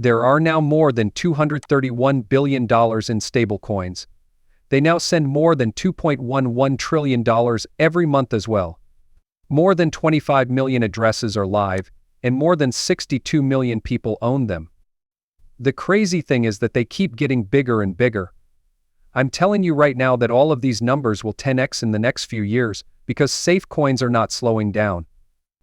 There are now more than $231 billion in stablecoins. They now send more than $2.11 trillion every month as well. More than 25 million addresses are live, and more than 62 million people own them. The crazy thing is that they keep getting bigger and bigger. I'm telling you right now that all of these numbers will 10x in the next few years because safe coins are not slowing down.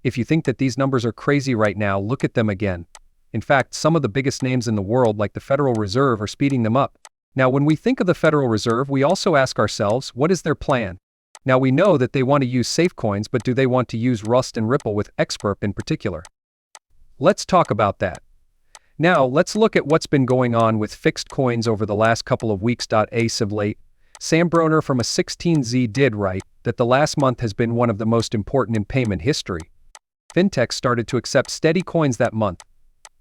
If you think that these numbers are crazy right now, look at them again. In fact, some of the biggest names in the world, like the Federal Reserve, are speeding them up. Now, when we think of the Federal Reserve, we also ask ourselves, what is their plan? Now, we know that they want to use safe coins, but do they want to use Rust and Ripple with XRP in particular? Let's talk about that. Now, let's look at what's been going on with fixed coins over the last couple of weeks. As of late, Sam Broner from a 16Z did write that the last month has been one of the most important in payment history. Fintechs started to accept steady coins that month.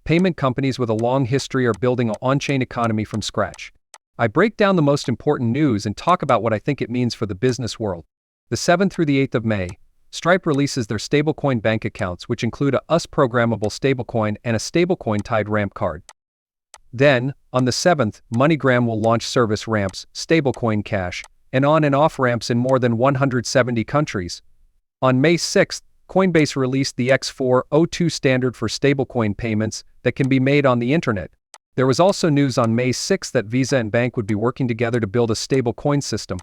Payment companies with a long history are building an on-chain economy from scratch. I break down the most important news and talk about what I think it means for the business world. The 7th through the 8th of May, Stripe releases their stablecoin bank accounts, which include a US programmable stablecoin and a stablecoin-tied ramp card. Then, on the 7th, MoneyGram will launch service ramps, stablecoin cash, and on and off ramps in more than 170 countries. On May 6th, Coinbase released the X402 standard for stablecoin payments that can be made on the internet. There was also news on May 6th that Visa and Bank would be working together to build a stablecoin system.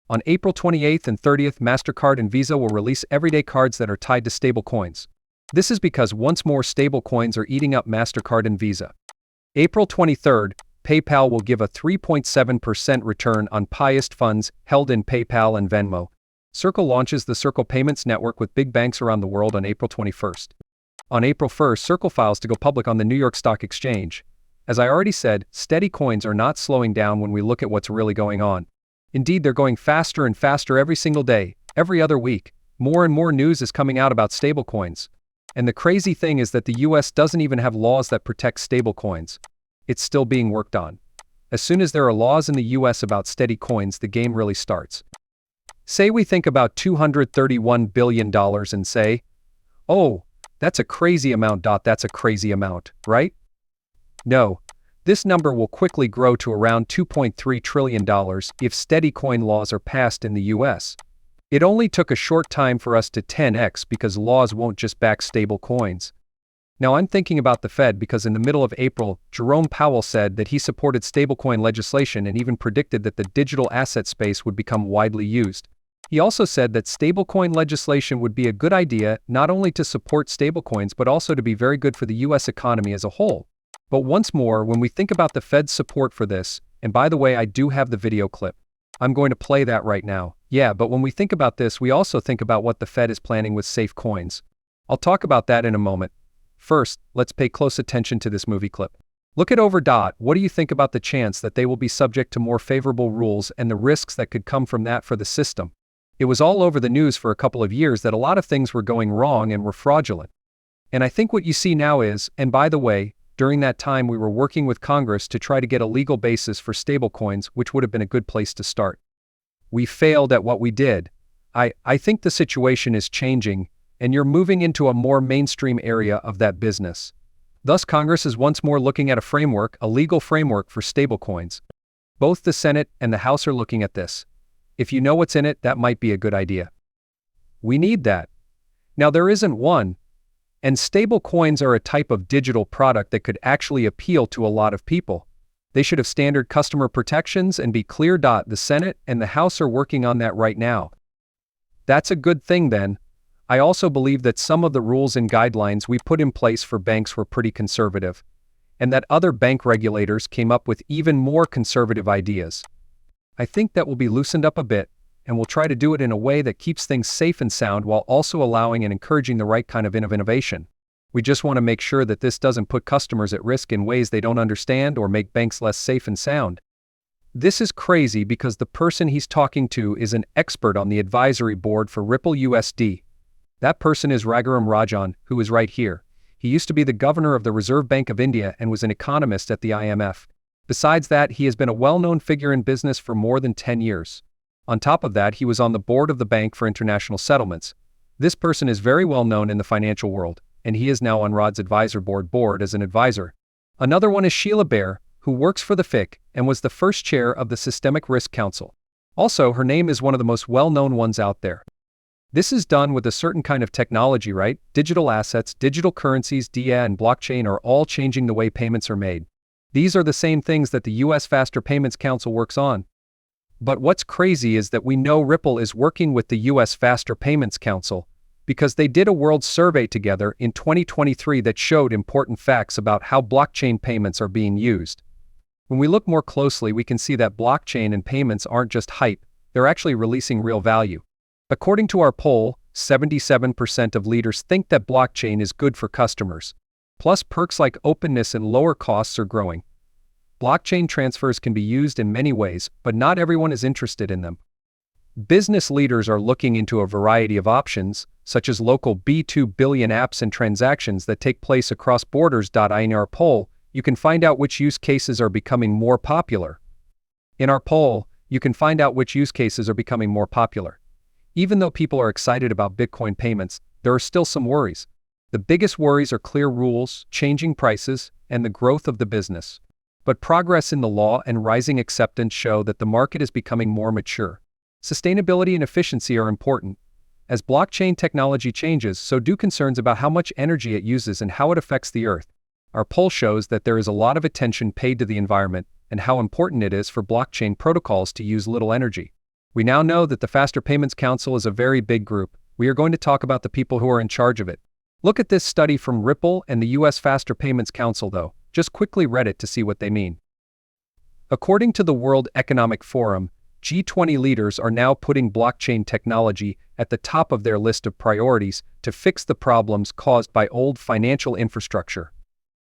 On April 28th and 30th, MasterCard and Visa will release everyday cards that are tied to stablecoins. This is because once more stablecoins are eating up MasterCard and Visa. April 23rd, PayPal will give a 3.7% return on pious funds held in PayPal and Venmo. Circle launches the Circle Payments Network with big banks around the world on April 21st. On April 1st, Circle files to go public on the New York Stock Exchange. As I already said, steady coins are not slowing down when we look at what's really going on. Indeed, they're going faster and faster every single day, every other week. More and more news is coming out about stablecoins. And the crazy thing is that the US doesn't even have laws that protect stablecoins. It's still being worked on. As soon as there are laws in the US about steady coins, the game really starts. Say we think about $231 billion and say, oh, that's a crazy amount. That's a crazy amount, right? No. This number will quickly grow to around $2.3 trillion if steady coin laws are passed in the US. It only took a short time for us to 10x because laws won't just back stable coins. Now I'm thinking about the Fed because in the middle of April, Jerome Powell said that he supported stablecoin legislation and even predicted that the digital asset space would become widely used. He also said that stablecoin legislation would be a good idea not only to support stablecoins but also to be very good for the US economy as a whole. But once more, when we think about the Fed's support for this, and by the way, I do have the video clip. I'm going to play that right now. Yeah, but when we think about this, we also think about what the Fed is planning with safe coins. I'll talk about that in a moment. First, let's pay close attention to this movie clip. Look at over. What do you think about the chance that they will be subject to more favorable rules and the risks that could come from that for the system? It was all over the news for a couple of years that a lot of things were going wrong and were fraudulent. And I think what you see now is, and by the way, during that time we were working with Congress to try to get a legal basis for stablecoins, which would have been a good place to start. We failed at what we did. I think the situation is changing, and you're moving into a more mainstream area of that business. Thus, Congress is once more looking at a legal framework for stablecoins. Both the Senate and the House are looking at this. If you know what's in it, that might be a good idea. We need that. Now, there isn't one. And stable coins are a type of digital product that could actually appeal to a lot of people. They should have standard customer protections and be clear. The Senate and the House are working on that right now. That's a good thing then. I also believe that some of the rules and guidelines we put in place for banks were pretty conservative, and that other bank regulators came up with even more conservative ideas. I think that will be loosened up a bit, and we'll try to do it in a way that keeps things safe and sound while also allowing and encouraging the right kind of innovation. We just want to make sure that this doesn't put customers at risk in ways they don't understand or make banks less safe and sound. This is crazy because the person he's talking to is an expert on the advisory board for Ripple USD. That person is Raghuram Rajan, who is right here. He used to be the governor of the Reserve Bank of India and was an economist at the IMF. Besides that, he has been a well-known figure in business for more than 10 years. On top of that, he was on the board of the Bank for International Settlements. This person is very well known in the financial world, and he is now on Rod's advisor board as an advisor. Another one is Sheila Bair, who works for the FIC and was the first chair of the Systemic Risk Council. Also, her name is one of the most well-known ones out there. This is done with a certain kind of technology, right? Digital assets, digital currencies, DIA, and blockchain are all changing the way payments are made. These are the same things that the US Faster Payments Council works on. But what's crazy is that we know Ripple is working with the US Faster Payments Council because they did a world survey together in 2023 that showed important facts about how blockchain payments are being used. When we look more closely, we can see that blockchain and payments aren't just hype, they're actually releasing real value. According to our poll, 77% of leaders think that blockchain is good for customers. Plus, perks like openness and lower costs are growing. Blockchain transfers can be used in many ways, but not everyone is interested in them. Business leaders are looking into a variety of options, such as local B2 billion apps and transactions that take place across borders. In our poll, you can find out which use cases are becoming more popular. In our poll, you can find out which use cases are becoming more popular. Even though people are excited about Bitcoin payments, there are still some worries. The biggest worries are clear rules, changing prices, and the growth of the business. But progress in the law and rising acceptance show that the market is becoming more mature. Sustainability and efficiency are important. As blockchain technology changes, so do concerns about how much energy it uses and how it affects the earth. Our poll shows that there is a lot of attention paid to the environment and how important it is for blockchain protocols to use little energy. We now know that the Faster Payments Council is a very big group. We are going to talk about the people who are in charge of it. Look at this study from Ripple and the US Faster Payments Council though. Just quickly read it to see what they mean. According to the World Economic Forum, G20 leaders are now putting blockchain technology at the top of their list of priorities to fix the problems caused by old financial infrastructure.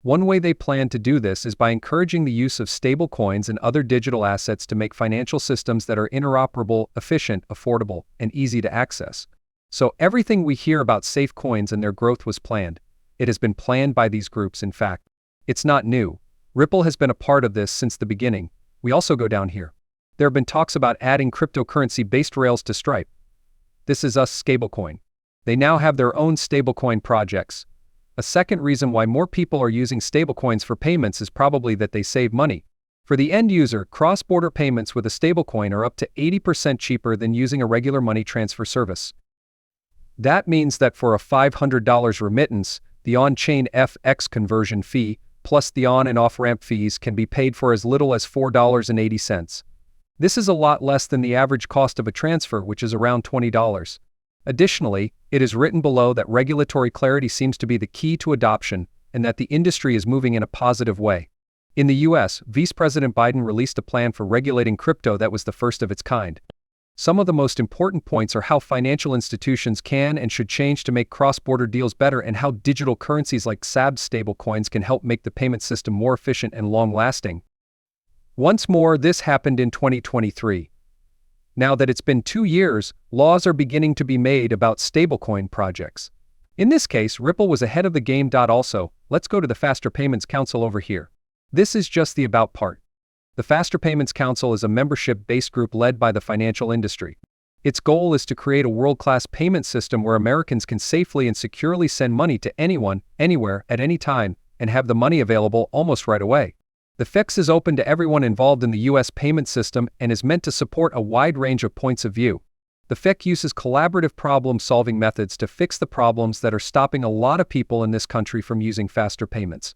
One way they plan to do this is by encouraging the use of stablecoins and other digital assets to make financial systems that are interoperable, efficient, affordable, and easy to access. So everything we hear about safe coins and their growth was planned. It has been planned by these groups, in fact. It's not new. Ripple has been a part of this since the beginning. We also go down here. There have been talks about adding cryptocurrency-based rails to Stripe. This is US stablecoin. They now have their own stablecoin projects. A second reason why more people are using stablecoins for payments is probably that they save money. For the end user, cross-border payments with a stablecoin are up to 80% cheaper than using a regular money transfer service. That means that for a $500 remittance, the on-chain FX conversion fee, plus the on- and off-ramp fees can be paid for as little as $4.80. This is a lot less than the average cost of a transfer, which is around $20. Additionally, it is written below that regulatory clarity seems to be the key to adoption and that the industry is moving in a positive way. In the US, Vice President Biden released a plan for regulating crypto that was the first of its kind. Some of the most important points are how financial institutions can and should change to make cross-border deals better and how digital currencies like SAB stablecoins can help make the payment system more efficient and long-lasting. Once more, this happened in 2023. Now that it's been 2 years, laws are beginning to be made about stablecoin projects. In this case, Ripple was ahead of the game. Also, let's go to the Faster Payments Council over here. This is just the about part. The Faster Payments Council is a membership-based group led by the financial industry. Its goal is to create a world-class payment system where Americans can safely and securely send money to anyone, anywhere, at any time, and have the money available almost right away. The fix is open to everyone involved in the US payment system and is meant to support a wide range of points of view. The FIC uses collaborative problem-solving methods to fix the problems that are stopping a lot of people in this country from using faster payments.